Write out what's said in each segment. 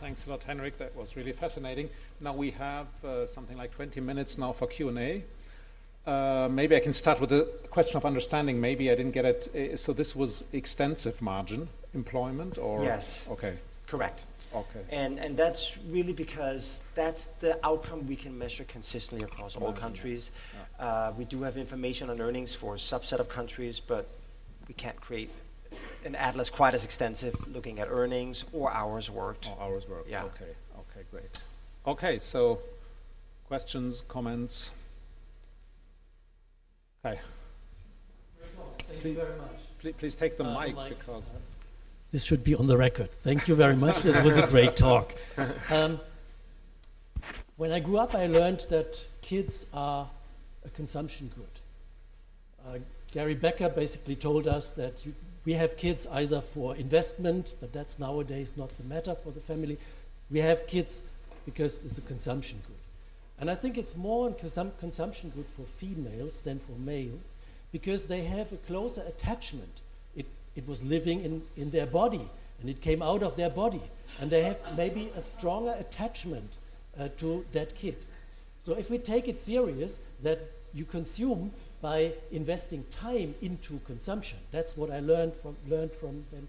Thanks a lot, Henrik. That was really fascinating. Now we have something like 20 minutes now for Q&A. Maybe I can start with a question of understanding. Maybe I didn't get it. So this was extensive margin employment, or? Yes. Okay. Correct. Okay. And that's really because that's the outcome we can measure consistently across all countries. Yeah. We do have information on earnings for a subset of countries, but we can't create an atlas quite as extensive looking at earnings or hours worked. Oh, hours worked. Yeah. Okay. Okay, great. Okay, so questions, comments? Okay. Thank you very much. Please take the mic because... This should be on the record. Thank you very much. This was a great talk. When I grew up, I learned that kids are a consumption good. Gary Becker basically told us that we have kids either for investment, but that's nowadays not the matter for the family. We have kids because it's a consumption good. And I think it's more consumption good for females than for male, because they have a closer attachment. It was living in their body, and it came out of their body. And they have maybe a stronger attachment to that kid. So if we take it serious that you consume by investing time into consumption, that's what I learned from Ben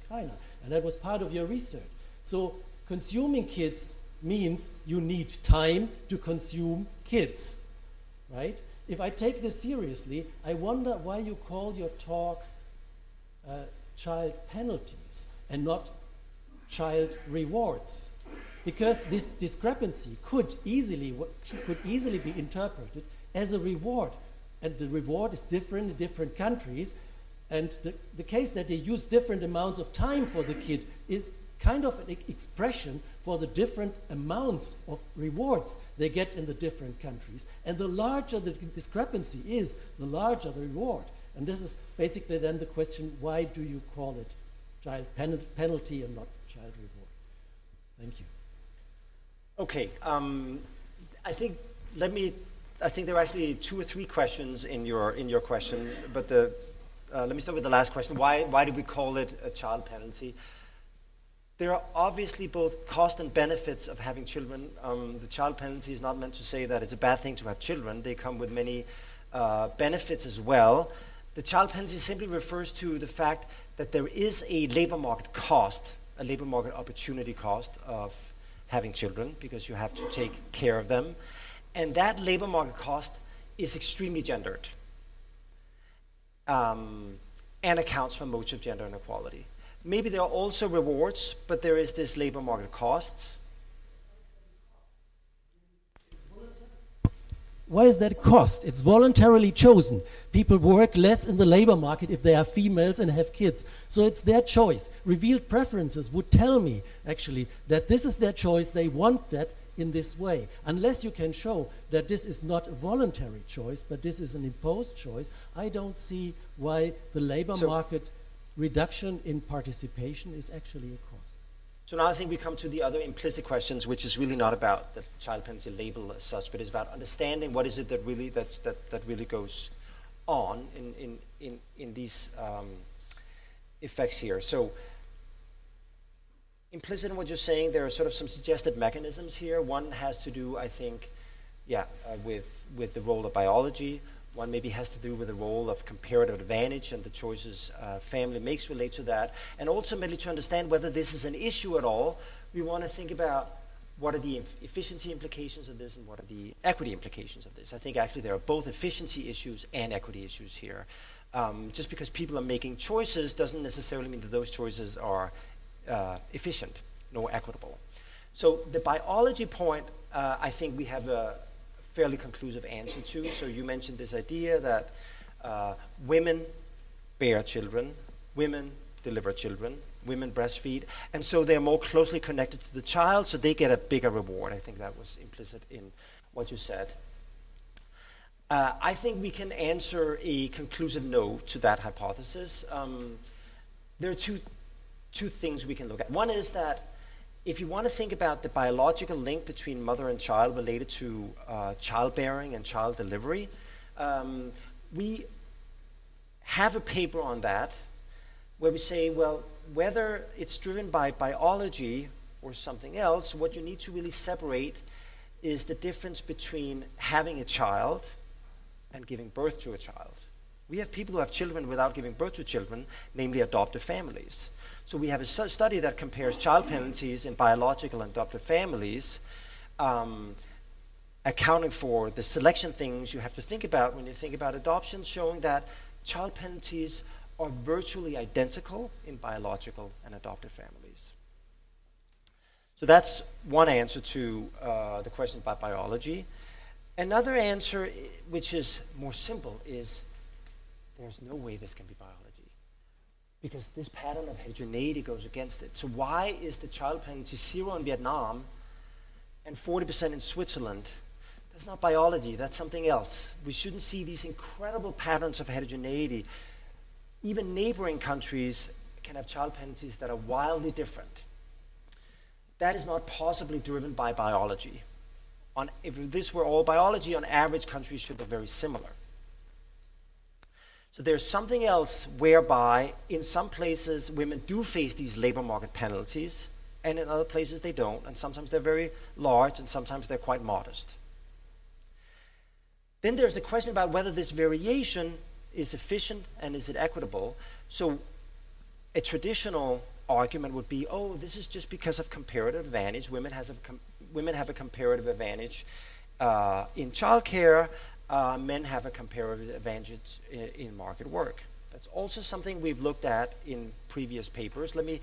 Kreiner, and that was part of your research. So consuming kids means you need time to consume kids, right? If I take this seriously, I wonder why you call your talk child penalties and not child rewards, because this discrepancy could easily be interpreted as a reward, and the reward is different in different countries, and the case that they use different amounts of time for the kid is kind of an expression for the different amounts of rewards they get in the different countries, and the larger the discrepancy is, the larger the reward. And this is basically then the question, why do you call it child penalty and not child reward? Thank you. Okay, I think there are actually 2 or 3 questions in your question, but let me start with the last question. Why do we call it a child penalty? There are obviously both cost and benefits of having children. The child penalty is not meant to say that it's a bad thing to have children. They come with many benefits as well. The child penalty simply refers to the fact that there is a labor market cost, a labor market opportunity cost of having children, because you have to take care of them. And that labor market cost is extremely gendered and accounts for most of gender inequality. Maybe there are also rewards, but there is this labor market cost. Why is that cost? It's voluntarily chosen. People work less in the labor market if they are females and have kids. So it's their choice. Revealed preferences would tell me, actually, that this is their choice. They want that in this way. Unless you can show that this is not a voluntary choice, but this is an imposed choice, I don't see why the labor market reduction in participation is actually a cost. So now I think we come to the other implicit questions, which is really not about the child penalty label as such, but it's about understanding what is it that really that really goes on in these effects here. So implicit in what you're saying, there are sort of some suggested mechanisms here. One has to do, I think, with the role of biology. One maybe has to do with the role of comparative advantage and the choices family makes relate to that. And ultimately, to understand whether this is an issue at all, we want to think about what are the efficiency implications of this and what are the equity implications of this. I think actually there are both efficiency issues and equity issues here. Just because people are making choices doesn't necessarily mean that those choices are efficient nor equitable. So the biology point, I think we have a fairly conclusive answer to. So you mentioned this idea that women bear children, women deliver children, women breastfeed, and so they're more closely connected to the child, so they get a bigger reward. I think that was implicit in what you said. I think we can answer a conclusive no to that hypothesis. There are two things we can look at. One is that if you want to think about the biological link between mother and child related to childbearing and child delivery, we have a paper on that where we say, well, whether it's driven by biology or something else, what you need to really separate is the difference between having a child and giving birth to a child. We have people who have children without giving birth to children, namely adoptive families. So we have a study that compares child penalties in biological and adoptive families, accounting for the selection things you have to think about when you think about adoption, showing that child penalties are virtually identical in biological and adoptive families. So that's one answer to the question about biology. Another answer, which is more simple, is there's no way this can be biology, because this pattern of heterogeneity goes against it. So why is the child penalty 0 in Vietnam and 40% in Switzerland? That's not biology, that's something else. We shouldn't see these incredible patterns of heterogeneity. Even neighboring countries can have child penalties that are wildly different. That is not possibly driven by biology. If this were all biology, on average, countries should be very similar. So there's something else whereby in some places women do face these labor market penalties, and in other places they don't, and sometimes they're very large and sometimes they're quite modest. Then there's a question about whether this variation is efficient and is it equitable. So a traditional argument would be, oh, this is just because of comparative advantage. Women have a comparative advantage in childcare. Men have a comparative advantage in market work. That's also something we've looked at in previous papers. Let me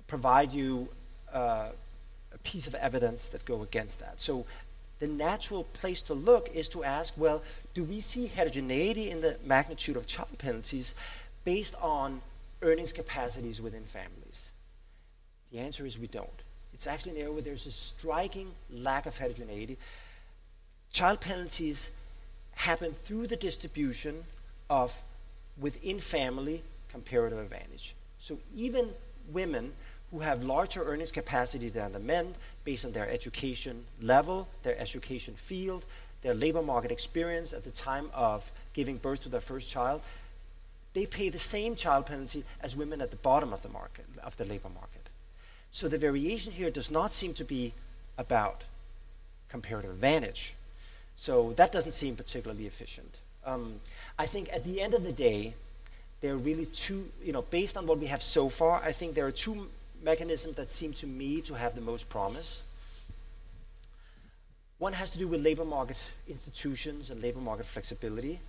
provide you a piece of evidence that go against that. So the natural place to look is to ask, well, do we see heterogeneity in the magnitude of child penalties based on earnings capacities within families? The answer is we don't. It's actually an area where there's a striking lack of heterogeneity. Child penalties happen through the distribution of within family comparative advantage. So even women who have larger earnings capacity than the men based on their education level, their education field, their labor market experience at the time of giving birth to their first child, they pay the same child penalty as women at the bottom of the market, of the labor market. So the variation here does not seem to be about comparative advantage. So that doesn't seem particularly efficient. I think at the end of the day, there are really two, based on what we have so far, I think there are two mechanisms that seem to me to have the most promise. One has to do with labor market institutions and labor market flexibility.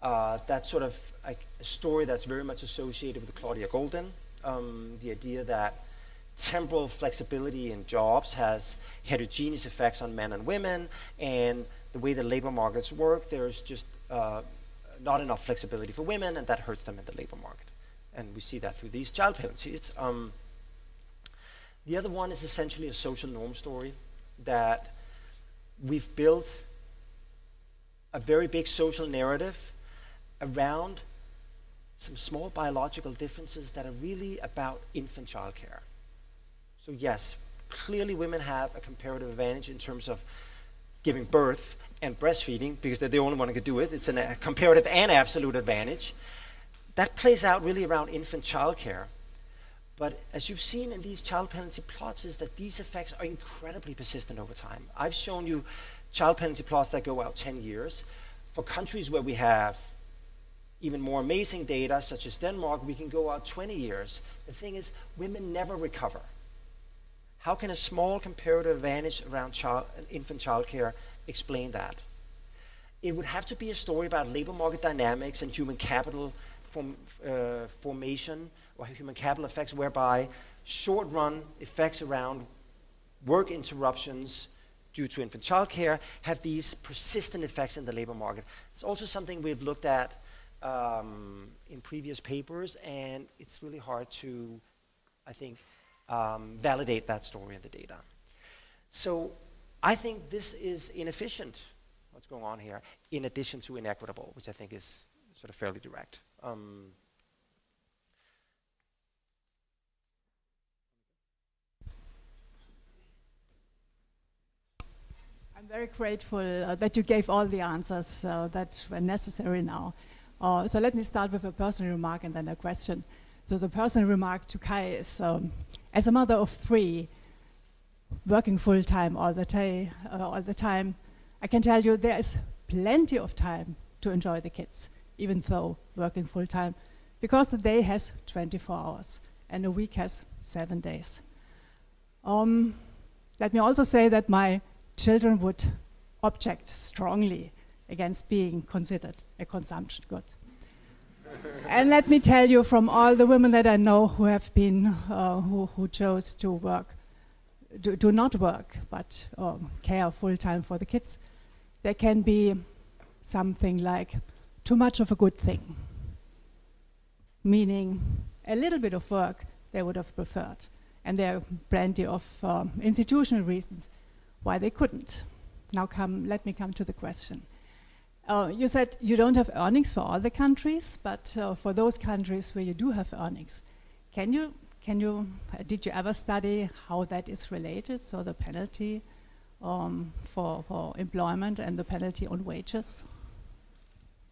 That's sort of a story that's very much associated with Claudia Golden. The idea that temporal flexibility in jobs has heterogeneous effects on men and women, and the way the labor markets work, there's just not enough flexibility for women, and that hurts them in the labor market. And we see that through these child penalties. The other one is essentially a social norm story, that we've built a very big social narrative around some small biological differences that are really about infant child care. So yes, clearly women have a comparative advantage in terms of giving birth and breastfeeding, because they're the only one who can do it. It's a comparative and absolute advantage. That plays out really around infant child care. But as you've seen in these child penalty plots, is that these effects are incredibly persistent over time. I've shown you child penalty plots that go out 10 years. For countries where we have even more amazing data, such as Denmark, we can go out 20 years. The thing is, women never recover. How can a small comparative advantage around infant child care explain that? It would have to be a story about labor market dynamics and human capital formation, or human capital effects, whereby short-run effects around work interruptions due to infant child care have these persistent effects in the labor market. It's also something we've looked at in previous papers, and it's really hard to, I think, validate that story in the data. So I think this is inefficient, what's going on here, in addition to inequitable, which I think is sort of fairly direct. I'm very grateful that you gave all the answers that were necessary now. So let me start with a personal remark and then a question. So the personal remark to Kai is, as a mother of 3, working full-time all the time, I can tell you there is plenty of time to enjoy the kids, even though working full-time, because the day has 24 hours and a week has 7 days. Let me also say that my children would object strongly against being considered a consumption good. And let me tell you, from all the women that I know who have been, who chose to work, do not work, but care full-time for the kids, there can be something like too much of a good thing, meaning a little bit of work they would have preferred. And there are plenty of institutional reasons why they couldn't. Now let me come to the question. You said you don't have earnings for all the countries, but for those countries where you do have earnings, did you ever study how that is related? So the penalty for employment and the penalty on wages?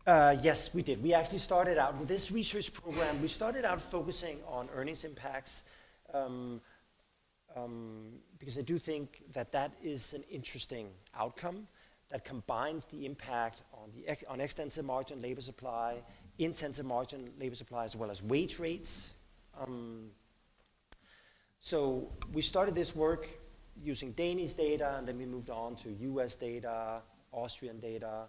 Yes, we did. We actually started out with this research program. We started out focusing on earnings impacts because I do think that that is an interesting outcome that combines the impact on extensive margin labor supply, intensive margin labor supply, as well as wage rates. So we started this work using Danish data, and then we moved on to US data, Austrian data,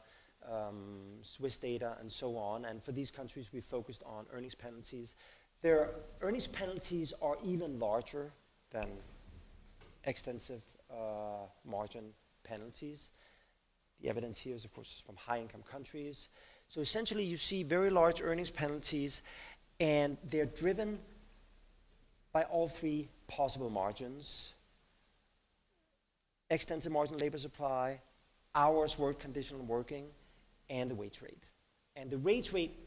Swiss data, and so on. And for these countries, we focused on earnings penalties. Their earnings penalties are even larger than extensive margin penalties. The evidence here is, of course, from high-income countries. So essentially, you see very large earnings penalties, and they're driven by all 3 possible margins: extensive margin labor supply, hours worked, conditional working, and the wage rate. And the wage rate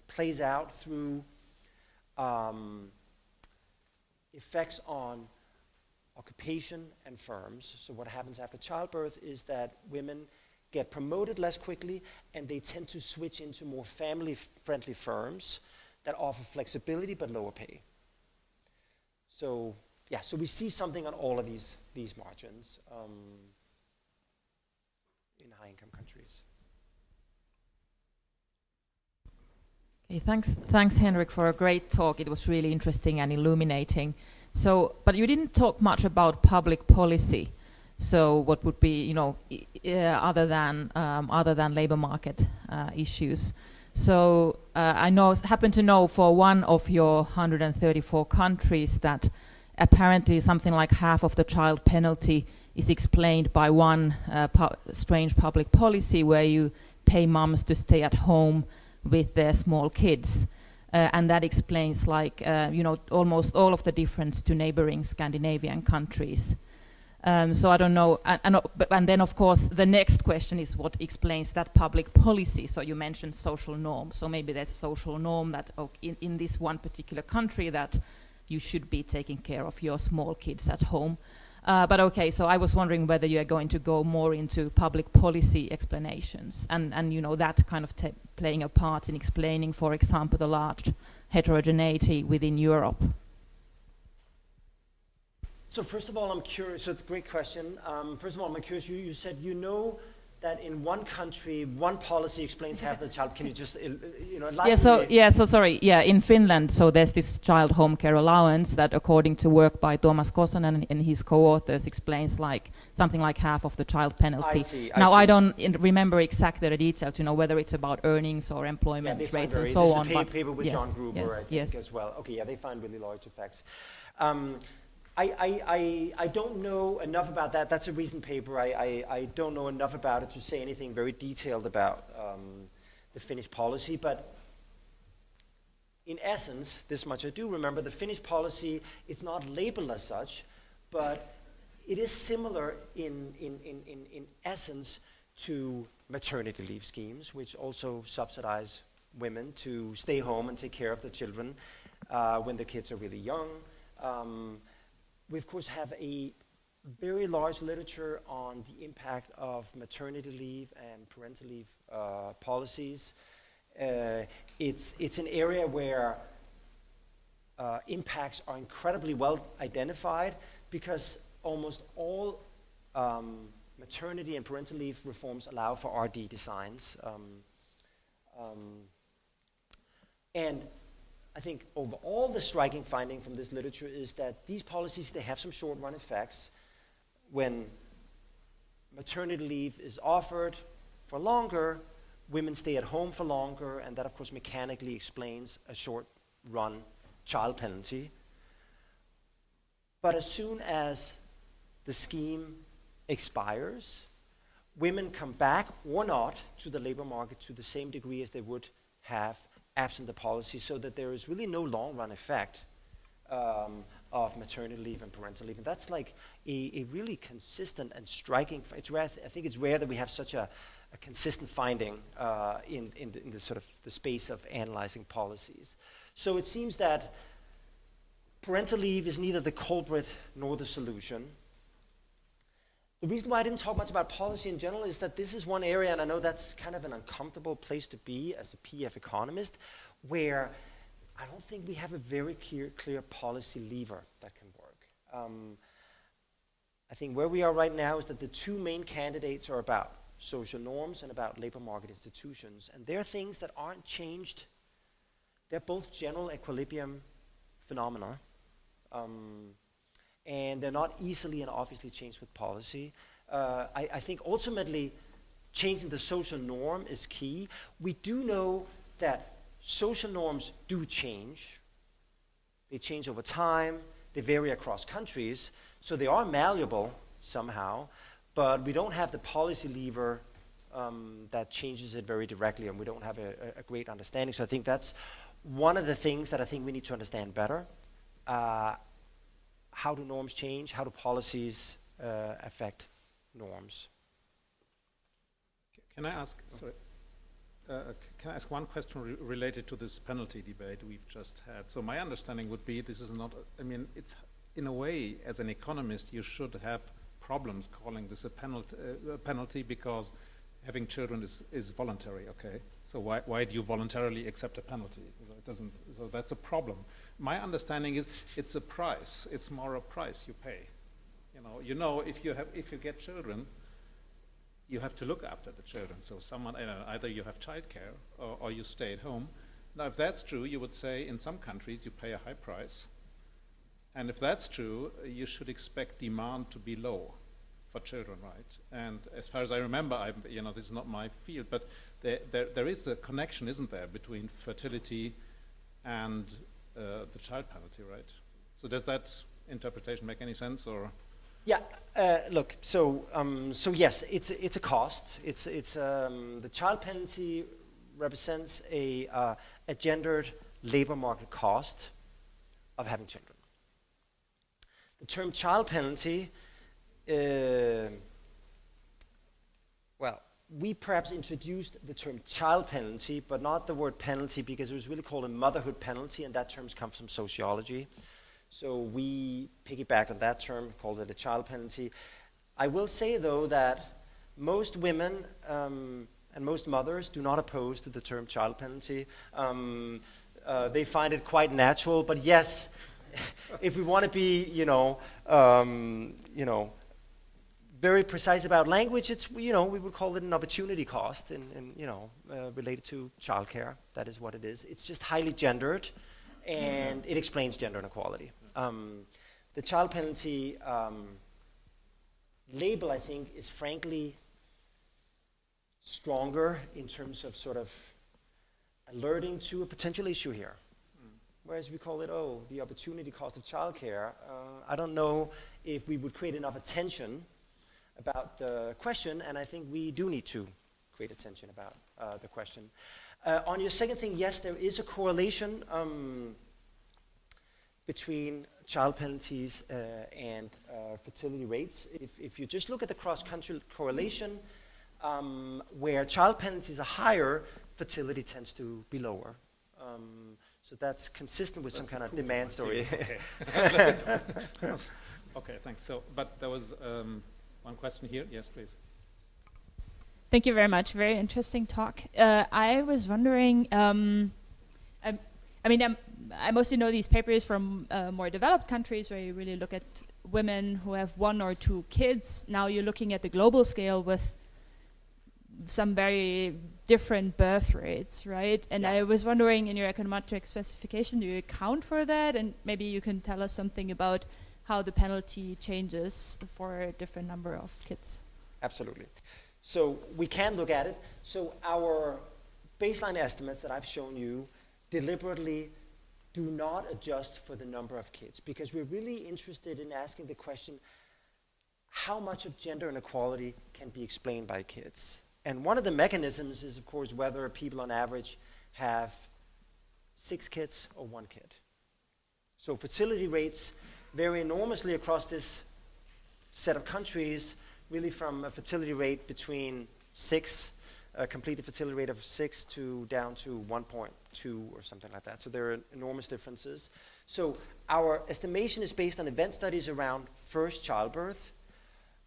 plays out through effects on occupation and firms. So what happens after childbirth is that women get promoted less quickly, and they tend to switch into more family-friendly firms that offer flexibility but lower pay. So yeah, so we see something on all of these margins in high-income countries. Okay, thanks, Henrik, for a great talk. It was really interesting and illuminating. So, but you didn't talk much about public policy. So, what would be, other than labor market issues? So, I happen to know for one of your 134 countries that apparently something like half of the child penalty is explained by one strange public policy where you pay moms to stay at home with their small kids. And that explains, almost all of the difference to neighboring Scandinavian countries. So I don't know. And then, of course, the next question is what explains that public policy. So you mentioned social norm. So maybe there's a social norm that in this one particular country that you should be taking care of your small kids at home. But okay, so I was wondering whether you are going to go more into public policy explanations and that kind of playing a part in explaining, for example, the large heterogeneity within Europe. So first of all, I'm curious. So it's a great question. First of all, I'm curious. You said that in one country, one policy explains half the child. Can you just, enlighten me? In Finland, so there's this child home care allowance that, according to work by Thomas Kosonen and his co-authors, explains something like half of the child penalty. I don't remember exactly the details, whether it's about earnings or employment rates and so on. This is a paper with John Gruber, I think, as well. Okay, yeah, they find really large effects. I don't know enough about that. That's a recent paper. I don't know enough about it to say anything very detailed about the Finnish policy. But in essence, this much I do remember, the Finnish policy, it's not labeled as such, but it is similar in essence to maternity leave schemes, which also subsidize women to stay home and take care of the children when the kids are really young. We, of course, have a very large literature on the impact of maternity leave and parental leave policies. It's an area where impacts are incredibly well identified, because almost all maternity and parental leave reforms allow for RD designs. And I think overall the striking finding from this literature is that these policies, they have some short-run effects. When maternity leave is offered for longer, women stay at home for longer, and that of course mechanically explains a short-run child penalty. But as soon as the scheme expires, women come back or not to the labor market to the same degree as they would have absent the policy, so that there is really no long-run effect of maternity leave and parental leave. And that's like a really consistent and striking, it's rare, I think it's rare that we have such a consistent finding in the sort of the space of analyzing policies. So it seems that parental leave is neither the culprit nor the solution. The reason why I didn't talk much about policy in general is that this is one area, and I know that's kind of an uncomfortable place to be as a PF economist, where I don't think we have a very clear policy lever that can work. I think where we are right now is that the two main candidates are about social norms and about labor market institutions, and they're things that aren't changed. They're both general equilibrium phenomena. And they're not easily and obviously changed with policy. I think ultimately changing the social norm is key. We do know that social norms do change. They change over time, they vary across countries, so they are malleable somehow, but we don't have the policy lever that changes it very directly, and we don't have a great understanding. So I think that's one of the things that I think we need to understand better. How do norms change? How do policies affect norms? Can I ask, sorry, can I ask one question related to this penalty debate we've just had? So my understanding would be this is not, I mean, it's in a way, as an economist, you should have problems calling this a penalty because having children is voluntary, okay? So why do you voluntarily accept a penalty? It doesn't, so that's a problem. My understanding is it's a price. It's more a price you pay. You know, if you get children, you have to look after the children. So someone, either you have childcare or you stay at home. Now, if that's true, you would say in some countries you pay a high price. And if that's true, you should expect demand to be low for children, right? And as far as I remember, this is not my field, but there is a connection, isn't there, between fertility and the child penalty, right? So does that interpretation make any sense, or? Yeah. Look. So yes, it's a cost. It's the child penalty represents a gendered labor market cost of having children. The term child penalty, well, we perhaps introduced the term child penalty, but not the word penalty, because it was really called a motherhood penalty, and that term comes from sociology. So we piggybacked on that term, called it a child penalty. I will say, though, that most women and most mothers do not oppose to the term child penalty. They find it quite natural, but yes, if we want to be, very precise about language, it's, we would call it an opportunity cost, related to childcare. That is what it is. It's just highly gendered, and it explains gender inequality. The child penalty label, I think, is frankly stronger in terms of sort of alerting to a potential issue here. Whereas we call it, the opportunity cost of childcare. I don't know if we would create enough attention about the question, and I think we do need to create attention about the question. On your second thing, yes, there is a correlation between child penalties and fertility rates. If you just look at the cross-country correlation, where child penalties are higher, fertility tends to be lower. So that's consistent with some kind of demand story. Okay. Okay, thanks. So, but there was one question here. Yes, please. Thank you very much. Very interesting talk. I was wondering, I mostly know these papers from more developed countries where you really look at women who have 1 or 2 kids. Now you're looking at the global scale with some very different birth rates, right? And I was wondering, in your econometric specification, do you account for that? And maybe you can tell us something about how the penalty changes for a different number of kids. Absolutely. So we can look at it. So our baseline estimates that I've shown you deliberately do not adjust for the number of kids, because we're really interested in asking the question, how much of gender inequality can be explained by kids? And one of the mechanisms is, of course, whether people on average have 6 kids or 1 kid. So fertility rates vary enormously across this set of countries, really from a fertility rate between 6, a completed fertility rate of 6 to down to 1.2 or something like that. So there are enormous differences. So our estimation is based on event studies around first childbirth,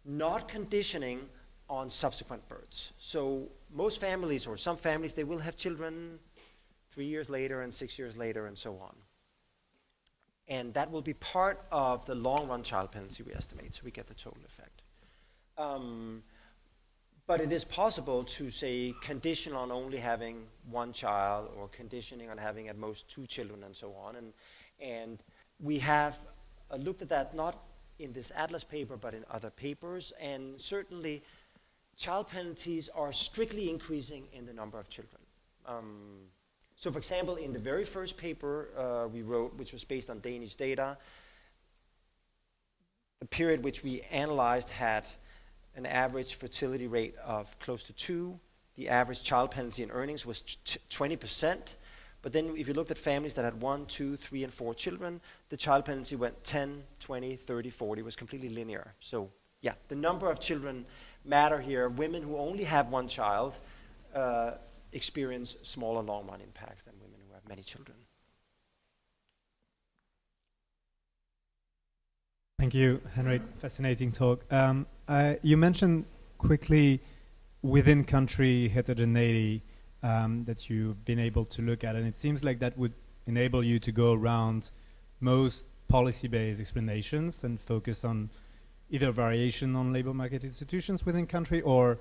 not conditioning on subsequent births. So most families, or some families, they will have children 3 years later and 6 years later and so on. And that will be part of the long-run child penalty we estimate, so we get the total effect. But it is possible to, say, condition on only having 1 child, or conditioning on having at most 2 children and so on. And we have looked at that not in this Atlas paper, but in other papers. And certainly, child penalties are strictly increasing in the number of children. So for example, in the very first paper we wrote, which was based on Danish data, the period which we analyzed had an average fertility rate of close to 2. The average child penalty in earnings was 20%. But then if you looked at families that had 1, 2, 3, and 4 children, the child penalty went 10, 20, 30, 40. It was completely linear. So yeah, the number of children matter here. Women who only have 1 child experience smaller long-run impacts than women who have many children. Thank you, Henrik. Fascinating talk. You mentioned quickly within-country heterogeneity that you've been able to look at, and it seems like that would enable you to go around most policy-based explanations and focus on either variation on labor market institutions within country or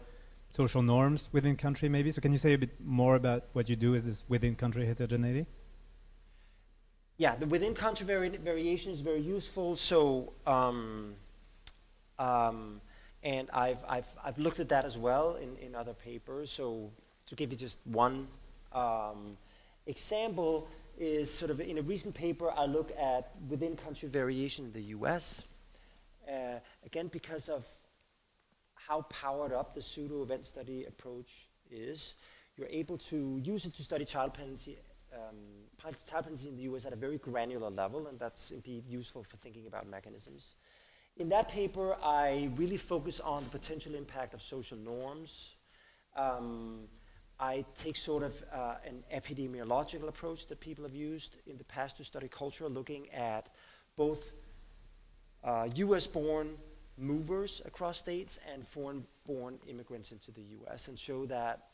social norms within country, maybe. So can you say a bit more about what you do as this within-country heterogeneity? Yeah, the within-country variation is very useful. So, and I've looked at that as well in other papers. So, to give you just one example is sort of in a recent paper I look at within-country variation in the U.S. Again, because of how powered up the pseudo-event study approach is, you're able to use it to study child penalty in the US at a very granular level, and that's indeed useful for thinking about mechanisms. In that paper, I really focus on the potential impact of social norms. I take sort of an epidemiological approach that people have used in the past to study culture, looking at both US-born movers across states and foreign-born immigrants into the US, and show that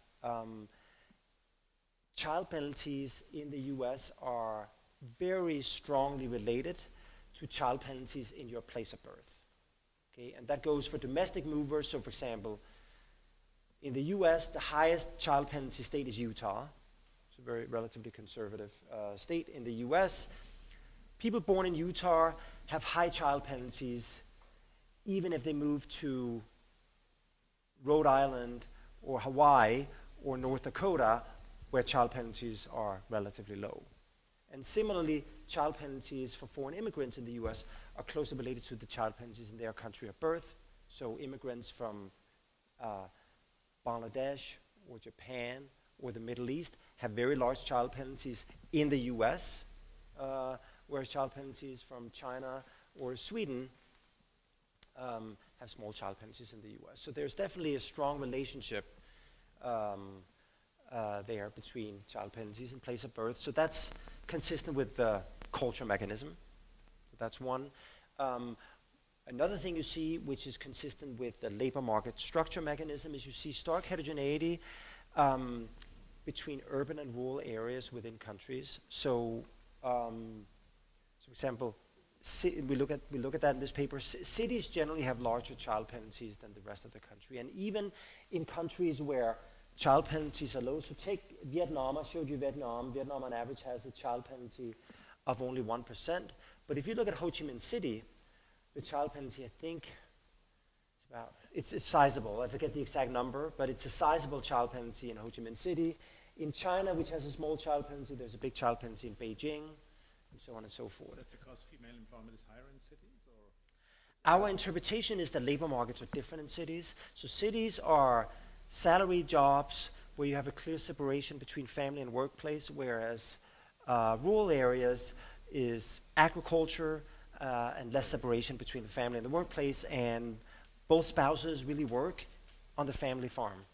child penalties in the US are very strongly related to child penalties in your place of birth. Okay, and that goes for domestic movers. So for example, in the US, the highest child penalty state is Utah. It's a very relatively conservative state in the US. People born in Utah have high child penalties even if they move to Rhode Island or Hawaii or North Dakota, where child penalties are relatively low. And similarly, child penalties for foreign immigrants in the US are closely related to the child penalties in their country of birth. So immigrants from Bangladesh or Japan or the Middle East have very large child penalties in the US, whereas child penalties from China or Sweden have small child penalties in the US. So there's definitely a strong relationship there between child penalties and place of birth. So that's consistent with the culture mechanism. So that's one. Another thing you see, which is consistent with the labor market structure mechanism, is you see stark heterogeneity between urban and rural areas within countries. So for example, we look at that in this paper. Cities generally have larger child penalties than the rest of the country, and even in countries where child penalties are low. So take Vietnam. I showed you Vietnam. Vietnam on average has a child penalty of only 1%. But if you look at Ho Chi Minh City, the child penalty, I think, it's sizable. I forget the exact number, but it's a sizable child penalty in Ho Chi Minh City. In China, which has a small child penalty, there's a big child penalty in Beijing, and so on and so forth. Is that because female employment is higher in cities, or? Our interpretation is that labor markets are different in cities. So cities are salary jobs where you have a clear separation between family and workplace, whereas rural areas is agriculture and less separation between the family and the workplace, and both spouses really work on the family farm.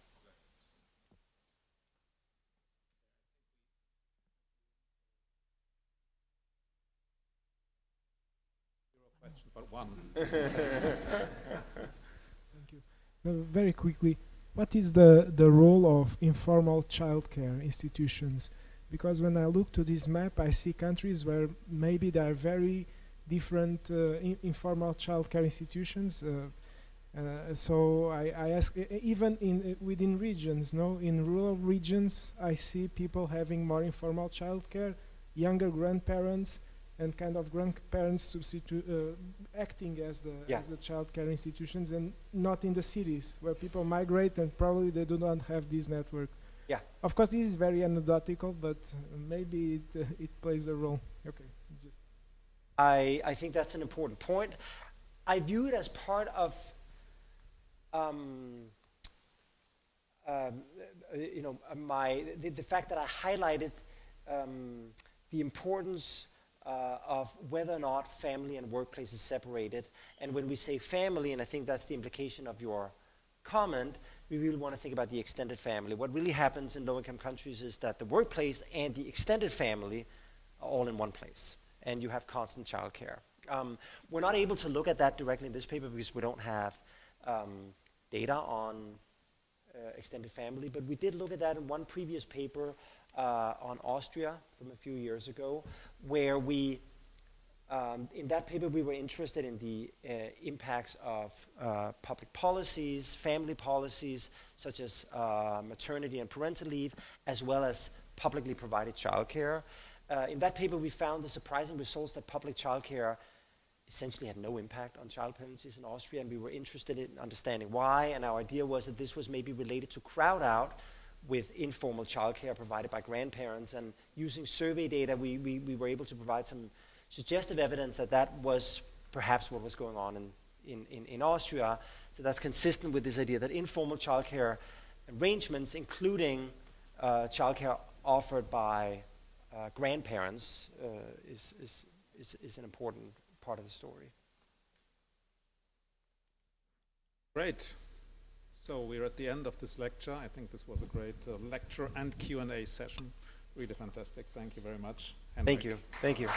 Question, but one. Thank you. Very quickly, what is the role of informal childcare institutions? Because when I look to this map, I see countries where maybe there are very different informal childcare institutions. So I ask, even within regions, no, in rural regions, I see people having more informal childcare, younger grandparents, and kind of grandparents acting as the childcare institutions, and not in the cities where people migrate and probably they do not have this network. Yeah. Of course, this is very anecdotal, but maybe it plays a role. Okay. I think that's an important point. I view it as part of the fact that I highlighted the importance of whether or not family and workplace is separated. And when we say family, and I think that's the implication of your comment, we really want to think about the extended family. What really happens in low-income countries is that the workplace and the extended family are all in one place, and you have constant childcare. We're not able to look at that directly in this paper because we don't have data on extended family, but we did look at that in one previous paper on Austria from a few years ago, where we, in that paper, we were interested in the impacts of public policies, family policies, such as maternity and parental leave, as well as publicly provided childcare. In that paper, we found the surprising results that public childcare essentially had no impact on child penalties in Austria, and we were interested in understanding why, and our idea was that this was maybe related to crowd out with informal childcare provided by grandparents, and using survey data, we were able to provide some suggestive evidence that that was perhaps what was going on in Austria. So that's consistent with this idea that informal childcare arrangements, including childcare offered by grandparents, is an important part of the story. Great. So we're at the end of this lecture. I think this was a great lecture and Q&A session. Really fantastic. Thank you very much, Henrik. Thank you. Thank you.